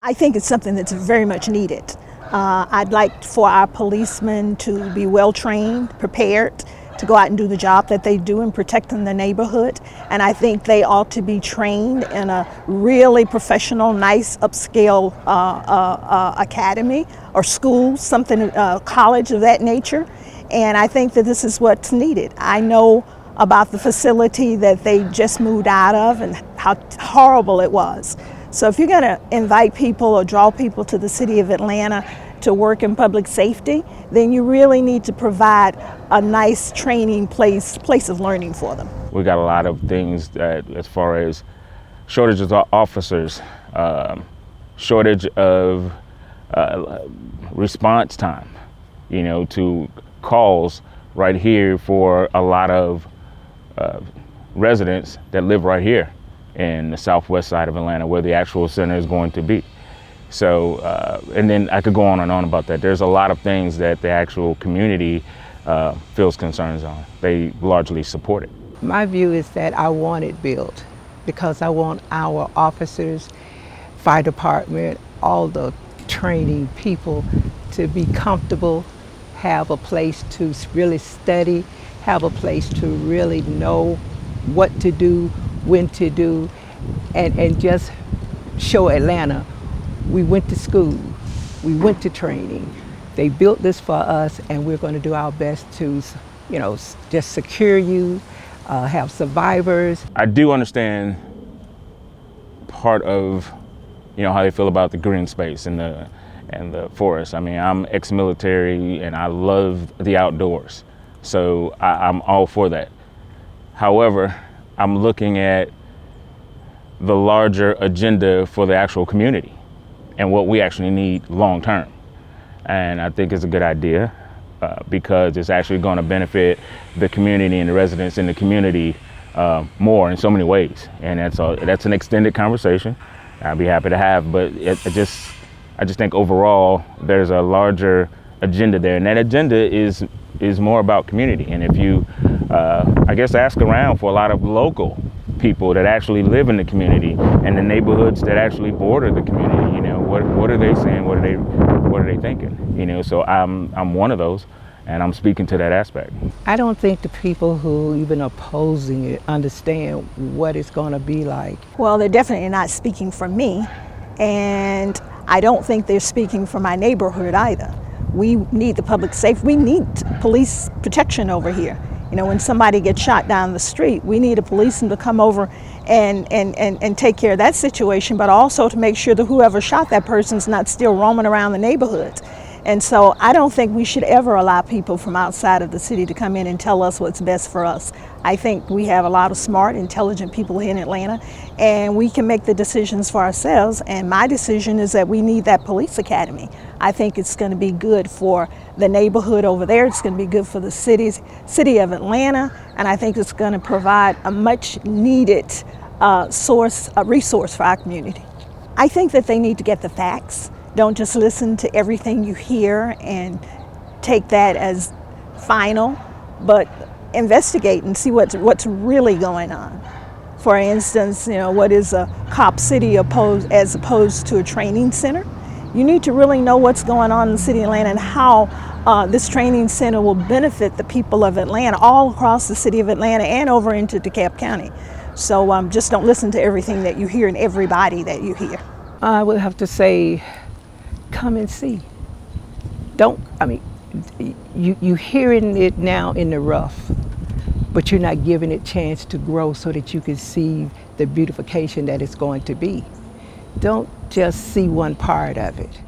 I think it's something that's very much needed. I'd like for our policemen to be well trained, prepared to go out and do the job that they do in protecting the neighborhood. And I think they ought to be trained in a really professional, nice, upscale academy or school, something, college of that nature. And I think that this is what's needed. I know about the facility that they just moved out of and how horrible it was. So if you're going to invite people or draw people to the city of Atlanta to work in public safety, then you really need to provide a nice training place of learning for them. We got a lot of things that, as far as shortages of officers, shortage of response time, to calls right here for a lot of residents that live right here in the southwest side of Atlanta, where the actual center is going to be. So, and then I could go on and on about that. There's a lot of things that the actual community feels concerns on. They largely support it. My view is that I want it built because I want our officers, fire department, all the training people to be comfortable, have a place to really study, have a place to really know what to do, when to do, and just show Atlanta, we went to school, we went to training. They built this for us, and we're going to do our best to, just secure you, have survivors. I do understand part of, how they feel about the green space and the forest. I mean, I'm ex-military and I love the outdoors, so I'm all for that. However, I'm looking at the larger agenda for the actual community and what we actually need long term. And I think it's a good idea because it's actually going to benefit the community and the residents in the community more in so many ways. And that's an extended conversation I'd be happy to have, but I just think overall there's a larger agenda there, and that agenda is more about community. And if you, I guess, ask around for a lot of local people that actually live in the community and the neighborhoods that actually border the community, what are they saying? What are they thinking? So I'm one of those, and I'm speaking to that aspect. I don't think the people who even opposing it understand what it's going to be like. Well, they're definitely not speaking for me, and I don't think they're speaking for my neighborhood either. We need the public safety. We need police protection over here. When somebody gets shot down the street, we need a policeman to come over and take care of that situation, but also to make sure that whoever shot that person's not still roaming around the neighborhood. And so I don't think we should ever allow people from outside of the city to come in and tell us what's best for us. I think we have a lot of smart, intelligent people here in Atlanta, and we can make the decisions for ourselves. And my decision is that we need that police academy. I think it's going to be good for the neighborhood over there. It's going to be good for the city of Atlanta, and I think it's going to provide a much needed resource for our community. I think that they need to get the facts. Don't just listen to everything you hear and take that as final, but investigate and see what's really going on. For instance, what is a cop city as opposed to a training center? You need to really know what's going on in the city of Atlanta and how this training center will benefit the people of Atlanta, all across the city of Atlanta and over into DeKalb County. So just don't listen to everything that you hear and everybody that you hear. I would have to say, come and see. You hearing it now in the rough, but you're not giving it a chance to grow so that you can see the beautification that it's going to be. Don't just see one part of it.